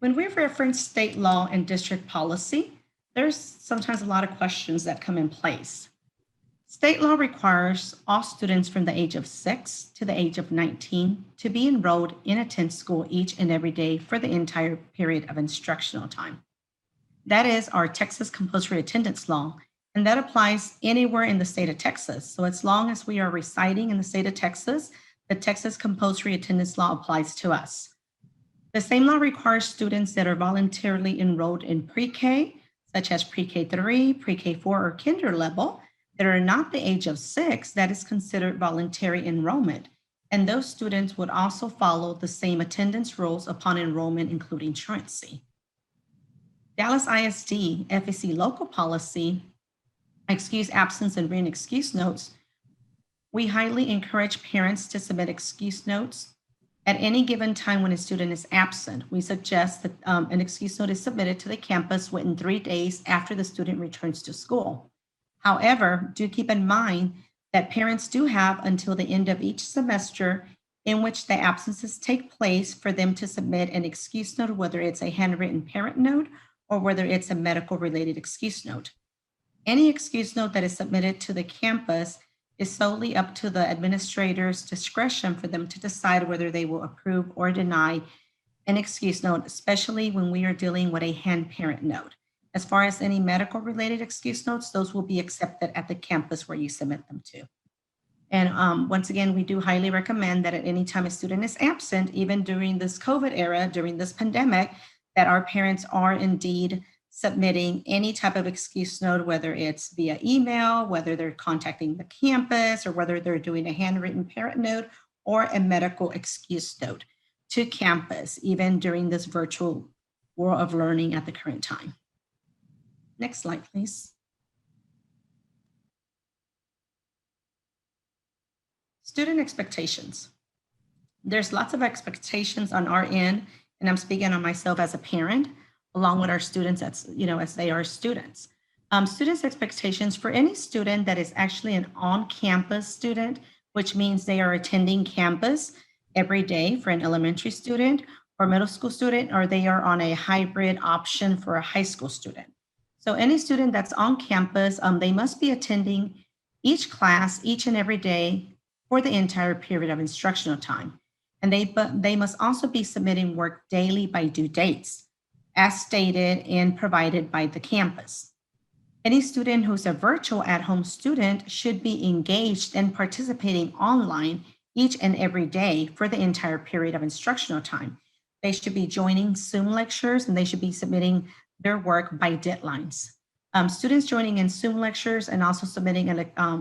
When we reference state law and district policy, there's sometimes a lot of questions that come in place. State law requires all students from the age of 6 to the age of 19 to be enrolled and attend school each and every day for the entire period of instructional time. That is our Texas compulsory attendance law, and that applies anywhere in the state of Texas. So as long as we are residing in the state of Texas, the Texas compulsory attendance law applies to us. The same law requires students that are voluntarily enrolled in pre-K, such as pre-K 3, pre-K 4, or kinder level, that are not the age of 6, that is considered voluntary enrollment. And those students would also follow the same attendance rules upon enrollment, including truancy. Dallas ISD FEC local policy, excuse absence and written excuse notes. We highly encourage parents to submit excuse notes at any given time when a student is absent. We suggest that an excuse note is submitted to the campus within 3 days after the student returns to school. However, do keep in mind that parents do have until the end of each semester in which the absences take place for them to submit an excuse note, whether it's a handwritten parent note or whether it's a medical related excuse note. Any excuse note that is submitted to the campus is solely up to the administrator's discretion for them to decide whether they will approve or deny an excuse note, especially when we are dealing with a hand parent note. As far as any medical related excuse notes, those will be accepted at the campus where you submit them to. And once again, we do highly recommend that at any time a student is absent, even during this COVID era, during this pandemic, that our parents are indeed submitting any type of excuse note, whether it's via email, whether they're contacting the campus, or whether they're doing a handwritten parent note or a medical excuse note to campus, even during this virtual world of learning at the current time. Next slide, please. Student expectations. There's lots of expectations on our end, and I'm speaking on myself as a parent, along with our students as they are students. Students' expectations for any student that is actually an on-campus student, which means they are attending campus every day for an elementary student or middle school student, or they are on a hybrid option for a high school student. So any student that's on campus, they must be attending each class each and every day for the entire period of instructional time. And they must also be submitting work daily by due dates, as stated and provided by the campus. Any student who's a virtual at-home student should be engaged and participating online each and every day for the entire period of instructional time. They should be joining Zoom lectures and they should be submitting their work by deadlines. Students joining in Zoom lectures and also submitting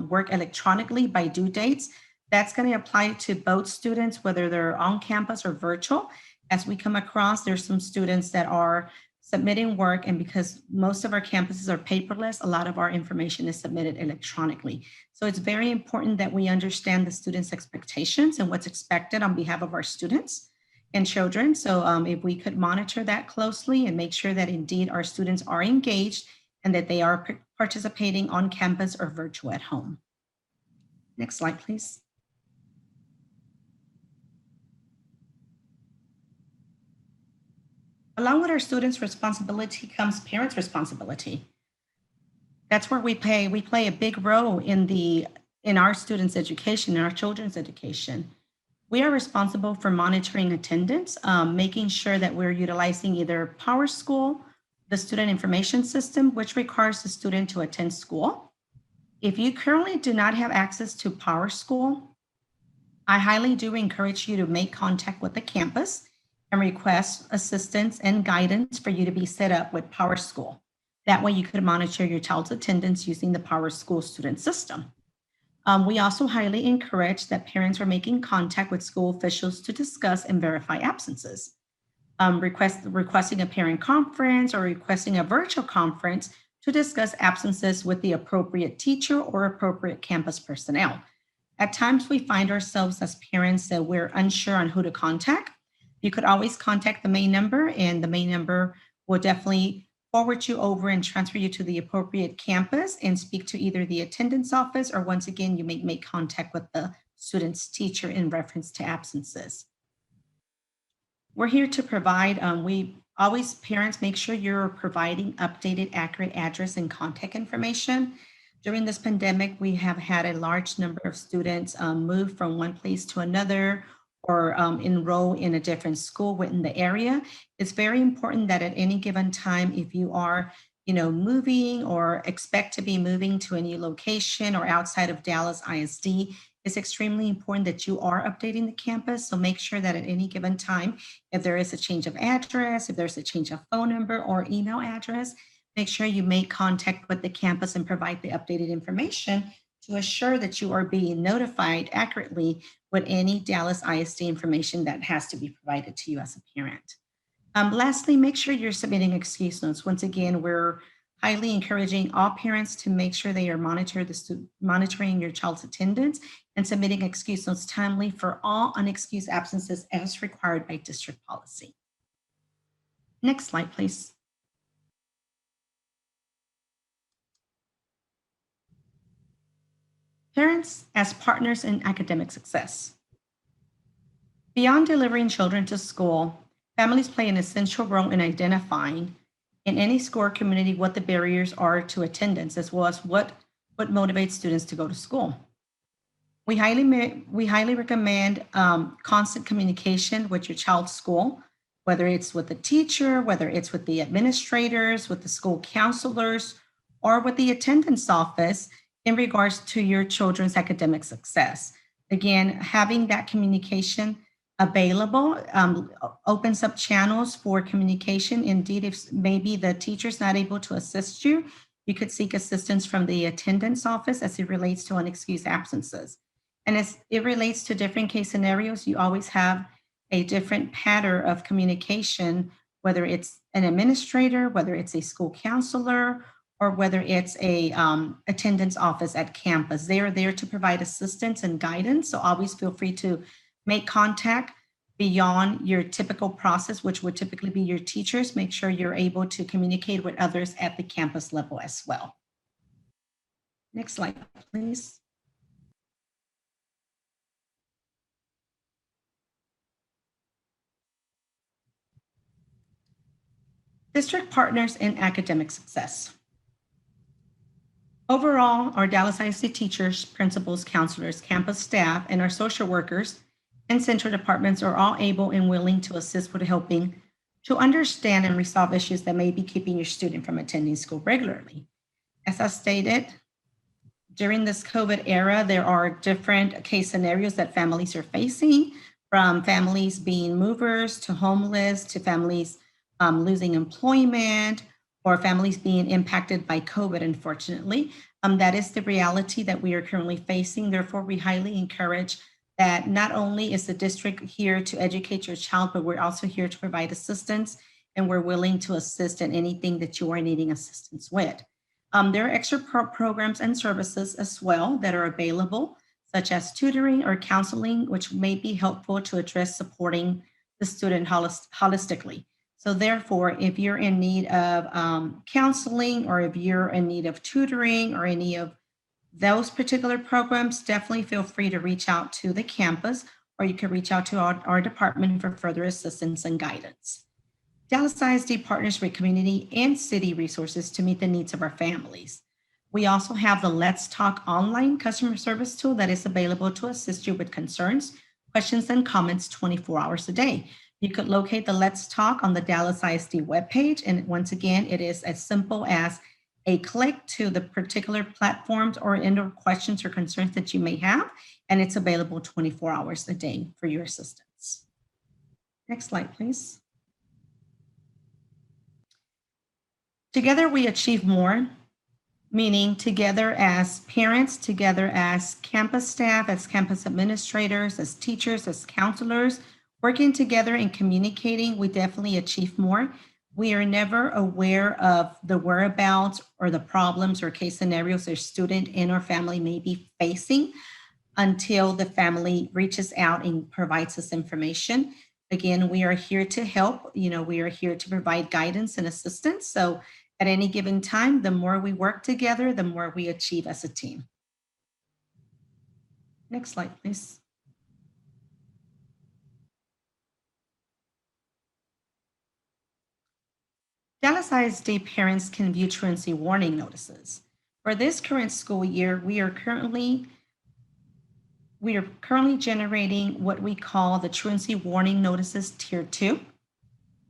work electronically by due dates, that's going to apply to both students, whether they're on campus or virtual. As we come across, there's some students that are submitting work, and because most of our campuses are paperless, a lot of our information is submitted electronically. So it's very important that we understand the students' expectations and what's expected on behalf of our students and children. So if we could monitor that closely and make sure that indeed our students are engaged and that they are participating on campus or virtual at home. Next slide, please. Along with our students' responsibility comes parents' responsibility. That's where we play a big role in our students' education, in our children's education. We are responsible for monitoring attendance, making sure that we're utilizing either PowerSchool, the student information system, which requires the student to attend school. If you currently do not have access to PowerSchool, I highly do encourage you to make contact with the campus and request assistance and guidance for you to be set up with PowerSchool. That way you could monitor your child's attendance using the PowerSchool student system. We also highly encourage that parents are making contact with school officials to discuss and verify absences. Requesting a parent conference or requesting a virtual conference to discuss absences with the appropriate teacher or appropriate campus personnel. At times we find ourselves as parents that we're unsure on who to contact. You could always contact the main number, and the main number will definitely forward you over and transfer you to the appropriate campus and speak to either the attendance office, or once again, you may make contact with the student's teacher in reference to absences. We're here to provide, we Always, parents, make sure you're providing updated, accurate address and contact information. During this pandemic, we have had a large number of students move from one place to another or enroll in a different school within the area. It's very important that at any given time, if you are moving or expect to be moving to a new location or outside of Dallas ISD, it's extremely important that you are updating the campus. So make sure that at any given time, if there is a change of address, if there's a change of phone number or email address, make sure you make contact with the campus and provide the updated information to assure that you are being notified accurately with any Dallas ISD information that has to be provided to you as a parent. Lastly, make sure you're submitting excuse notes. Once again, we're highly encouraging all parents to make sure they are monitoring your child's attendance and submitting excuse notes timely for all unexcused absences as required by district policy. Next slide, please. Parents as partners in academic success. Beyond delivering children to school, families play an essential role in identifying in any school or community what the barriers are to attendance, as well as what motivates students to go to school. We highly recommend constant communication with your child's school, whether it's with the teacher, whether it's with the administrators, with the school counselors, or with the attendance office in regards to your children's academic success. Again, having that communication available opens up channels for communication. Indeed, if maybe the teacher's not able to assist you, you could seek assistance from the attendance office as it relates to unexcused absences. And as it relates to different case scenarios, you always have a different pattern of communication, whether it's an administrator, whether it's a school counselor, or whether it's a attendance office at campus. They are there to provide assistance and guidance. So always feel free to make contact beyond your typical process, which would typically be your teachers. Make sure you're able to communicate with others at the campus level as well. Next slide, please. District partners in academic success. Overall, our Dallas ISD teachers, principals, counselors, campus staff, and our social workers and central departments are all able and willing to assist with helping to understand and resolve issues that may be keeping your student from attending school regularly. As I stated, during this COVID era, there are different case scenarios that families are facing, from families being movers to homeless to families losing employment or families being impacted by COVID, unfortunately. That is the reality that we are currently facing. Therefore, we highly encourage that not only is the district here to educate your child, but we're also here to provide assistance, and we're willing to assist in anything that you are needing assistance with. There are extra programs and services as well that are available, such as tutoring or counseling, which may be helpful to address supporting the student holistically. So therefore, if you're in need of counseling, or if you're in need of tutoring or any of those particular programs, definitely feel free to reach out to the campus, or you can reach out to our department for further assistance and guidance. Dallas ISD partners with community and city resources to meet the needs of our families. We also have the Let's Talk online customer service tool that is available to assist you with concerns, questions, and comments 24 hours a day. You could locate the Let's Talk on the Dallas ISD webpage. And once again, it is as simple as a click to the particular platforms or indoor questions or concerns that you may have, and it's available 24 hours a day for your assistance. Next slide, please. Together we achieve more, meaning together as parents, together as campus staff, as campus administrators, as teachers, as counselors, working together and communicating, we definitely achieve more. We are never aware of the whereabouts or the problems or case scenarios their student and or family may be facing until the family reaches out and provides us information. Again, we are here to help. We are here to provide guidance and assistance. So at any given time, the more we work together, the more we achieve as a team. Next slide, please. Dallas ISD parents can view truancy warning notices. For this current school year, we are currently generating what we call the truancy warning notices tier 2.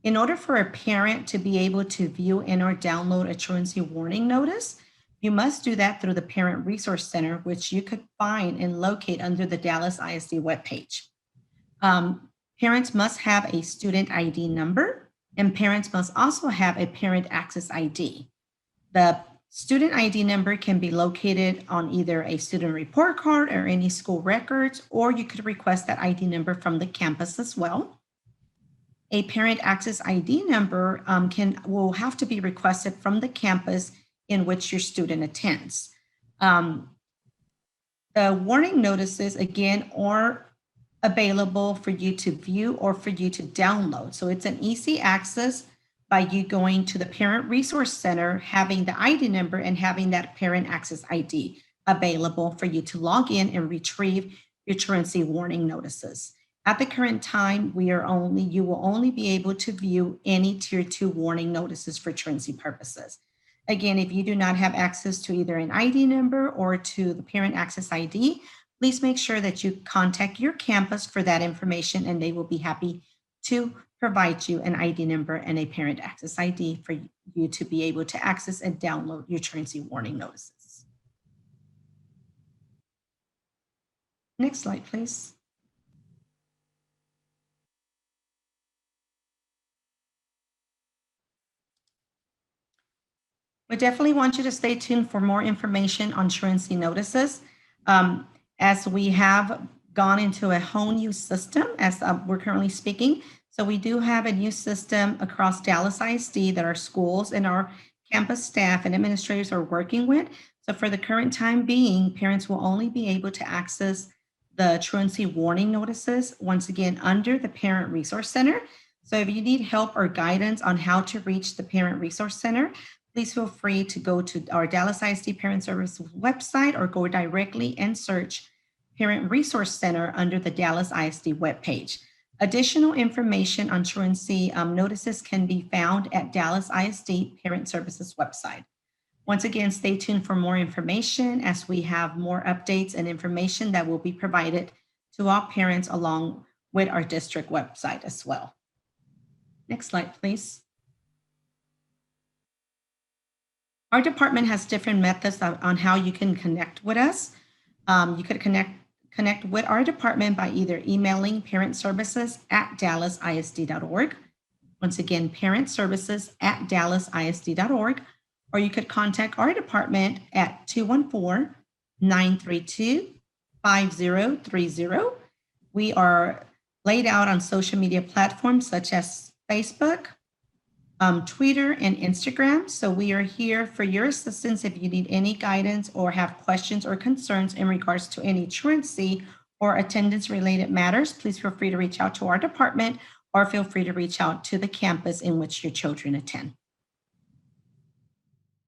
In order for a parent to be able to view and or download a truancy warning notice, you must do that through the Parent Resource Center, which you could find and locate under the Dallas ISD webpage. Parents must have a student ID number, and parents must also have a parent access ID. The student ID number can be located on either a student report card or any school records, or you could request that ID number from the campus as well. A parent access ID number will have to be requested from the campus in which your student attends. The warning notices, again, are available for you to view or for you to download. So it's an easy access by you going to the Parent Resource Center, having the ID number and having that parent access ID available for you to log in and retrieve your truancy warning notices. At the current time, you will only be able to view any tier 2 warning notices for truancy purposes. Again, if you do not have access to either an ID number or to the parent access ID, please make sure that you contact your campus for that information, and they will be happy to provide you an ID number and a parent access ID for you to be able to access and download your truancy warning notices. Next slide, please. We definitely want you to stay tuned for more information on truancy notices. As we have gone into a whole new system as we're currently speaking. So we do have a new system across Dallas ISD that our schools and our campus staff and administrators are working with. So for the current time being, parents will only be able to access the truancy warning notices, once again, under the Parent Resource Center. So if you need help or guidance on how to reach the Parent Resource Center, please feel free to go to our Dallas ISD Parent Services website or go directly and search Parent Resource Center under the Dallas ISD webpage. Additional information on truancy notices can be found at Dallas ISD Parent Services website. Once again, stay tuned for more information as we have more updates and information that will be provided to all parents along with our district website as well. Next slide, please. Our department has different methods on how you can connect with us. You could connect with our department by either emailing parentservices@dallasisd.org. Once again, parentservices@dallasisd.org. Or you could contact our department at 214-932-5030. We are laid out on social media platforms such as Facebook, Twitter, and Instagram. So we are here for your assistance if you need any guidance or have questions or concerns in regards to any truancy or attendance related matters. Please feel free to reach out to our department or feel free to reach out to the campus in which your children attend.